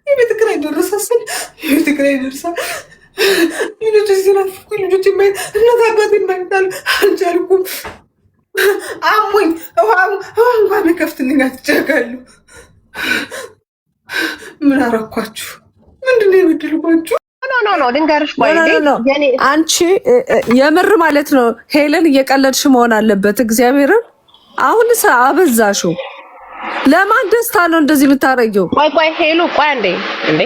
የቤት ኪራይ ደረሳስል የቤት ኪራይ ደርሳ ልጆች ሲናፍቁ ልጆች ማየት እናት አባቴን ማየት አልቻልኩም። አሞኝ ውሃ እንኳን ከፍትልኝ አትቸጋለሁ። ምን አረኳችሁ? ምንድነው የበደልኳችሁ? ኖ ድንገርሽ አንቺ የምር ማለት ነው ሄለን እየቀለድሽ መሆን አለበት። እግዚአብሔርን አሁን አበዛሽው። ለማን ደስታ ነው እንደዚህ የምታረጊው? ቆይ ሄሉ ቆይ እንዴ እኔ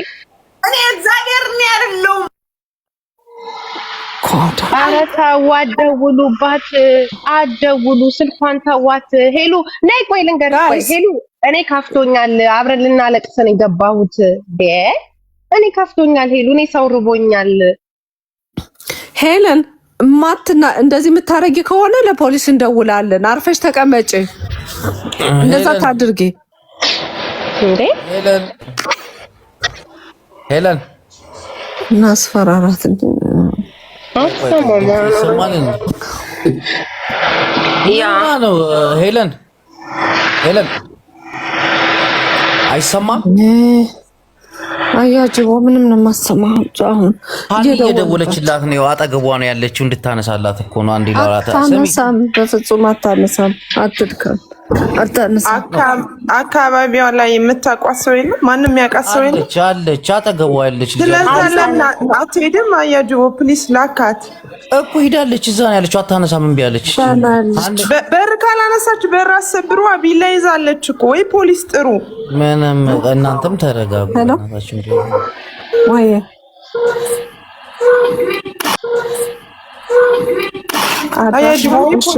እግዚአብሔር ነው ያለው። ኧረ ተው አትደውሉባት፣ አትደውሉ፣ ስልኳን ተዋት። ሄሉ ነይ ቆይ ልንገርሽ። ቆይ ሄሉ እኔ ከፍቶኛል፣ አብረን ልናለቅስ ነው የገባሁት። እኔ ከፍቶኛል ሄሉ፣ እኔ ሰው ርቦኛል። ሄለን ማትና እንደዚህ የምታረጊ ከሆነ ለፖሊስ እንደውላለን። አርፈሽ ተቀመጪ። እንደዛ ታድርጊ እንዴ ሄለን እናስፈራራት ነው። ሄለን አይሰማም። አያጅቦ ምንም ነው የማሰማው። አሁን እየደወለችላት ነው፣ አጠገቧ ነው ያለችው። እንድታነሳላት እኮ ነው። አንዴ ላውራት። አታነሳም፣ በፍጹም አታነሳም። አትድከም፣ አታነሳም። አካባቢዋ ላይ የምታውቋት ሰው የለም? ማንም የሚያውቃት ሰው የለም? አለች፣ አጠገቧ ያለች። ስለዚህ አትሄድም? አያጅቦ ፕሊስ ላካት እኮ ሄዳለች። እዛ ነው ያለችው። አታነሳም፣ እምቢ አለች። በር ካላነሳች በር አሰብሯ። ቢላ ይዛለች እኮ። ወይ ፖሊስ ጥሩ። ምንም እናንተም ተረጋጉ። ወይ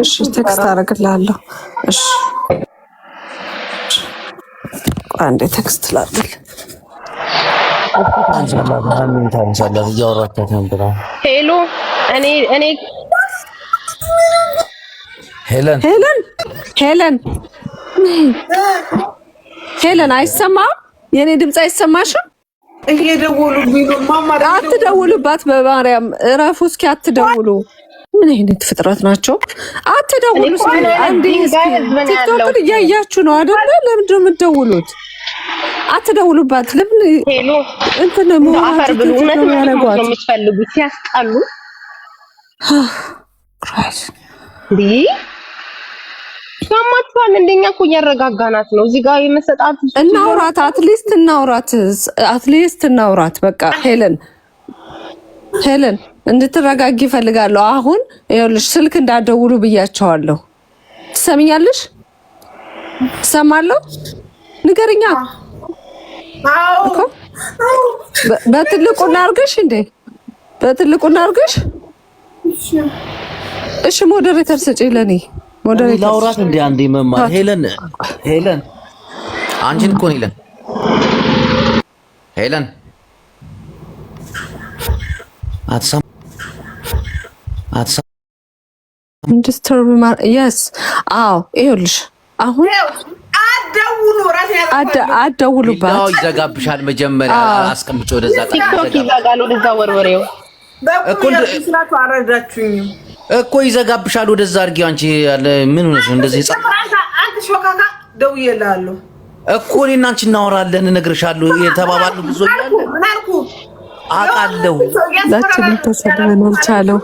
እሺ ቴክስት አደርግልሃለሁ። እሺ አንዴ ቴክስት ላድርግ። ሄሎ እኔ ሄለን አይሰማም? የኔ ድምፅ አይሰማሽም? እየደወሉብኝ ነው ማማ። አትደውሉባት በማርያም እረፉ። እስኪ አትደውሉ። ምን አይነት ፍጥረት ናቸው? አትደውሉ። አንዴ ቲክቶክ እያያችሁ ነው አይደለ? ለምንድን ነው የምትደውሉት? አትደውሉባት። ለምን ሄሎ እንትን አፈር ብሉ። እውነት ነው የምትፈልጉት? ሲያስጣሉ ሰማችኋል? እንደኛ እኮ እያረጋጋናት ነው። እዚህ ጋር የመሰጣት እናውራት፣ አትሊስት እናውራት። በቃ ሄለን እንድትረጋጊ እፈልጋለሁ። አሁን ይኸውልሽ ስልክ እንዳደውሉ ብያቸዋለሁ። ትሰሚኛለሽ? ትሰማለሁ? ንገርኛ። አዎ በትልቁ እናርግሽ እንዴ? በትልቁ እናርግሽ። እሺ ሞዴሬተር ስጪ ለኔ። ሞዴሬተር ላውራት እንዴ? አንዴ መማር ሄለን አንቺን እኮ ሄለን አትሰማም? ኢንዱስትሪ yes አዎ ይኸውልሽ አሁን አትደውሉባት። ይዘጋብሻል። መጀመሪያ አስቀምጪ ወደዛ ቲክቶክ ይዘጋል። ወደዛ ወርወሬው እኮ ይዘጋብሻል። ወደዛ አድርጊው። አንቺ ምን ሆነሽ ነው እንደዚህ? አንተ ሾካካ ደውዬልሃለሁ እኮ እኔና አንቺ እናወራለን፣ እነግርሻለሁ። የተባባልን ብዙ ይላል። ምን አልኩ? አውቃለሁ። ለምን ተሰደበን አልቻለው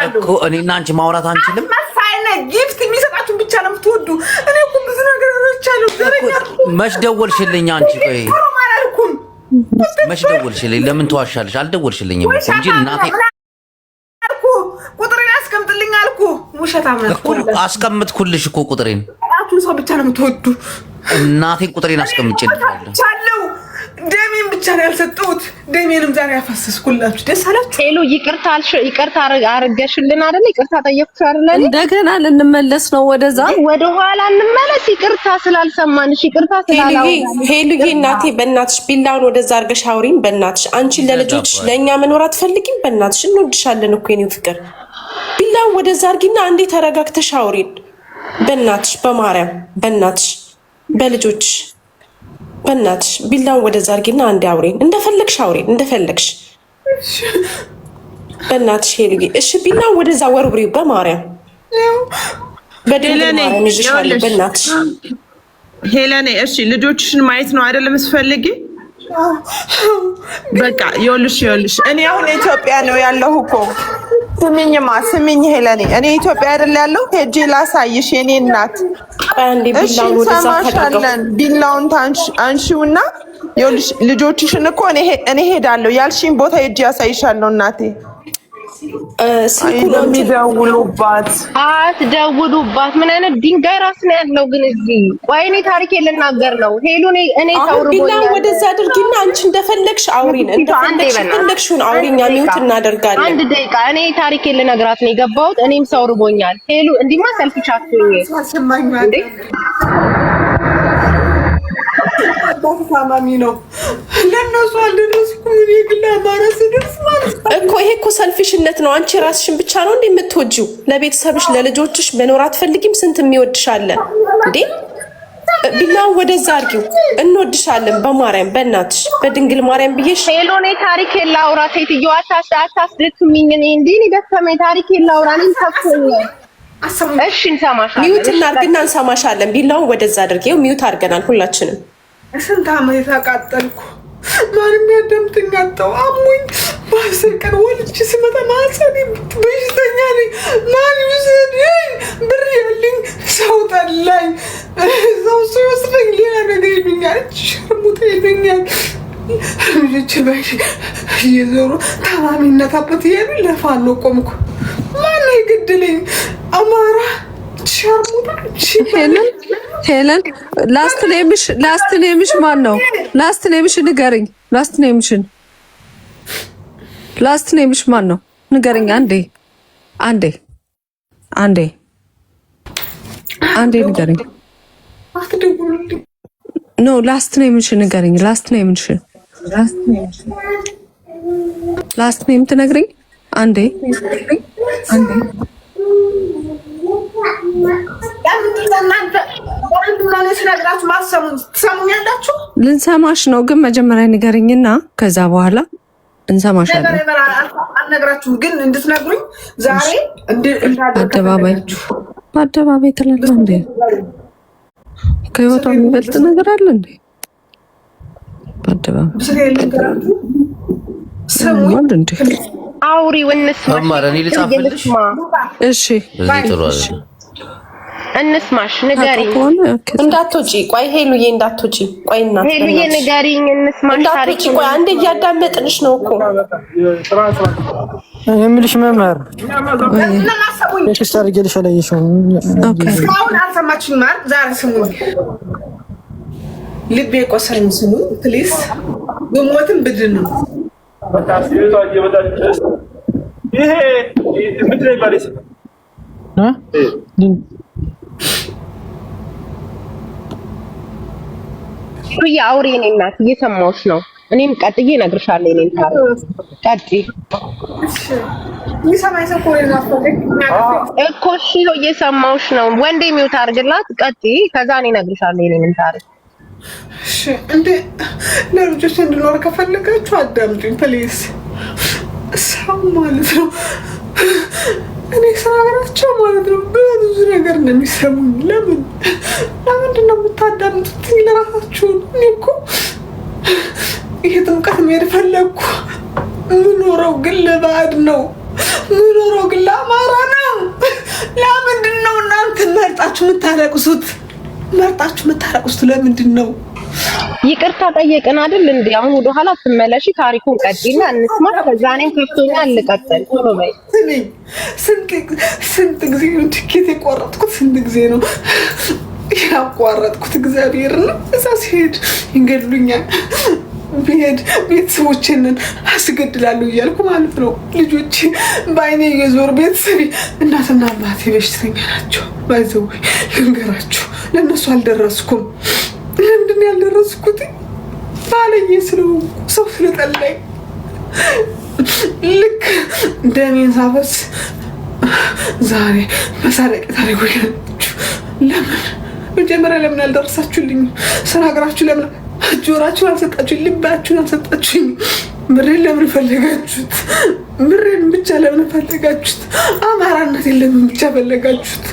እኮ እኔና አንቺ ማውራት አንችልም። መሳይነ ጊፍት የሚሰጣችሁን ብቻ ነው የምትወዱ። እኔ እኮ ብዙ ነገር አልቻለሁ። መች ደወልሽልኝ አንቺ? ቆይ መች ደወልሽልኝ? ለምን ተዋሻለሽ? አልደወልሽልኝም እንጂ እናቴ አልኩ። ቁጥሬን አስቀምጥልኝ አልኩ። ውሸታም ነው። አስቀምጥኩልሽ እኮ ቁጥሬን። ሰው ብቻ ነው የምትወዱ። እናቴን ቁጥሬን አስቀምጬልሻለሁ። ደሜን ብቻ ነው ያልሰጠሁት። ደሜንም ዛሬ ያፈሰስኩላችሁ። ደስ አላችሁ? ሄሎ ይቅርታ አረጋሽልን አይደል? ይቅርታ ጠየቅኩሽ አይደል? እንደገና ልንመለስ ነው ወደዛ፣ ወደ ኋላ እንመለስ። ይቅርታ ስላልሰማንሽ፣ ይቅርታ ስላላወራሽ። ሄሉዬ እናቴ በእናትሽ ቢላውን ወደዛ አድርገሽ አውሪኝ በእናትሽ። አንቺ ለልጆች ለእኛ መኖር አትፈልጊም? በእናትሽ እንወድሻለን እኮ የኔ ፍቅር። ቢላውን ወደዛ አድርጊና አንዴ ተረጋግተሽ አውሪን በእናትሽ፣ በማርያም በእናትሽ፣ በልጆችሽ በእናትሽ ቢላውን ወደዛ አድርጊና አንዴ አውሪን። እንደፈለግሽ አውሪን፣ እንደፈለግሽ በእናትሽ ሄሉዬ። እሺ ቢላውን ወደዛ ወርውሪው በማርያም በእናትሽ ሄለኔ። እሺ ልጆችሽን ማየት ነው አይደለም የምትፈልጊ? በቃ ይኸውልሽ እኔ አሁን ኢትዮጵያ ነው ያለሁ እኮ ስሚኝ ሄለኔ እኔ ኢትዮጵያ አይደል ያለው ሄጄ ላሳይሽ የኔ እናት እሺ ሰማሻለን ቢላውን አንሺውና ይኸውልሽ ልጆችሽን እኮ እኔ ሄዳለሁ ያልሽኝ ቦታ ሄጄ ያሳይሻለሁ እናቴ አትደውሉባት ምን አይነት ድንጋይ ራስ ነው ያለው ግን እዚህ ቆይ እኔ ታሪኬ ልናገር ነው ሄሉ እኔ ታውርቦኛል ወደዛ አድርጊና አንቺ እንደፈለግሽ አውሪን እንደፈለግሽውን አውሪኛ ሚውት እናደርጋለን አንድ ደቂቃ እኔ ታሪኬ ልነግራት ነው የገባሁት እኔም ታውርቦኛል ሄሉ እንዲማ ሰልፍሽ አትሁኝ እንዴ ታማሚ ነው ለነሱ አልደረስኩም እኔ ግን አማራስ ደርስ ማለት እኮ ይሄ እኮ ሰልፊሽነት ነው አንቺ ራስሽን ብቻ ነው እንዴ የምትወጂው ለቤተሰብሽ ለልጆችሽ መኖር አትፈልጊም ስንት የሚወድሻለ እንዴ ቢላው ወደዛ አርጊው እንወድሻለን በማርያም በእናትሽ በድንግል ማርያም ብዬሽ ሄሎ እኔ ታሪክ ላውራ ሴትዮ አታስደክሚኝ እኔ እንዴ ደከመኝ ታሪክ ላውራ እኔ ተፈኩኝ እሺ እንሰማሻለን ሚውት እናርግና እንሰማሻለን ቢላው ወደዛ አድርጊው ሚውት አርገናል ሁላችንም ስንት ዓመት የተቃጠልኩ ማንም ያዳምጠኝ አጣሁ አሞኝ በአስር ቀን ወልጄ ስመጣ ማህፀኔ በሽተኛ ነኝ ማን ይውሰደኝ ብር ያለኝ ሰው ጠላኝ ሰው ሲወስደኝ ሌላ ነገር ይሉኛል ሸርሙጣ ይሉኛል ልጆች ባሽ እየዞሩ ታማሚነት አባት እያሉ ለፋኖ ቆምኩ ማነው የገደለኝ አማራ ሄለን ላስት ኔምሽ ማን ነው? ላስት ኔምሽ ንገሪኝ። ላስት ኔምሽ ማን ነው? ንገሪኝ። አንዴ ንገሪኝ። ኖ ላስት ኔምሽ ንገሪኝ። ላስት ኔም ትነግሪኝ? አንዴ ልንሰማሽ ነው ግን መጀመሪያ ንገሪኝና ከዛ በኋላ እንሰማሻለን። አልነግራችሁም ግን እንድትነግሩኝ ዛሬ በአደባባይ ትላለህ እንዴ? ከህይወቷ የሚበልጥ ነገር አለ እንዴ? በአደባባይ አውሪ እንስማሽ። እሺ እንስማሽ ንገሪኝ። እንዳትወጪ ቆይ ሄሉዬ እንዳትወጪ ቆይ እናት ሄሉዬ ንገሪኝ እንስማሽ። ታሪክ ቆይ አንዴ እያዳመጥንሽ ነው እኮ የምልሽ መምህር ሽስታር ገልሽ አላየሽው አሁን አልሰማችሁኝ ማለት ዛሬ ስሙኝ ልቤ ቆሰኝ ስሙኝ ፕሊዝ በሞትም ብድን ነው ይሄ ምንድን ነው ይባላል አውሪ የኔ እናት እየሰማሁሽ ነው። እኔም ቀጥዬ እነግርሻለሁ። የኔን ታሪክ ቀጥይ እኮ እሺ ነው እየሰማሁሽ ነው። ወንዴ ሚውት አድርግላት ቀጥይ። ከዛ እኔ እነግርሻለሁ የኔን ታሪክ። እሺ እንደ ለልጆች እንድኖር ከፈለጋችሁ አዳምጡኝ ፕሊዝ። ሰው ማለት ነው እኔ ስራግራቸው ማለት ነው ብዙ ነገር ነው የሚሰሙኝ። ለምንድን ነው የምታዳምጡት? ለራሳችሁን። እኔ እኮ ይሄ ጥምቀት መሄድ ፈለግኩ። ምኖረው ግን ለባዕድ ነው። ምኖረው ግን ለአማራ ነው። ለምንድን ነው እናንተ መርጣችሁ የምታለቅሱት? ለምንድን ነው? ይቅርታ ጠየቅን አይደል እንዴ? አሁን ወደ ኋላ ትመለሺ። ታሪኩን ቀጥይና እንስማ። ከዛ እኔም ከፍቶኛል ልቀጥል። ቶሎ በይ። ስንት ጊዜ ነው ትኬት የቆረጥኩት? ስንት ጊዜ ነው ያቋረጥኩት? እግዚአብሔር ነው። እዛ ሲሄድ ይገድሉኛል። ብሄድ ቤተሰቦቼንን አስገድላለሁ እያልኩ ማለት ነው። ልጆቼ በአይኔ እየዞሩ ቤተሰቤ እናትና አባቴ በሽተኛ ናቸው። ባይዘው ልንገራችሁ ለእነሱ አልደረስኩም። ለምንድን ነው ያልደረስኩት? ባለየ ስለሆንኩ ሰው ስለጠላኝ ልክ ደሜን ሳፈስ ዛሬ መሳለቅ ታሪኮች ናችሁ። መጀመሪያ ለምን አልደረሳችሁልኝ? ስናገራችሁ ለምን ጆራችሁን አልሰጣችሁኝ? ልባችሁን አልሰጣችሁኝ? ብሬን ለምን ፈለጋችሁት? ብሬን ብቻ ለምን ፈለጋችሁት? አማራነቴን ለምን ብቻ ፈለጋችሁት?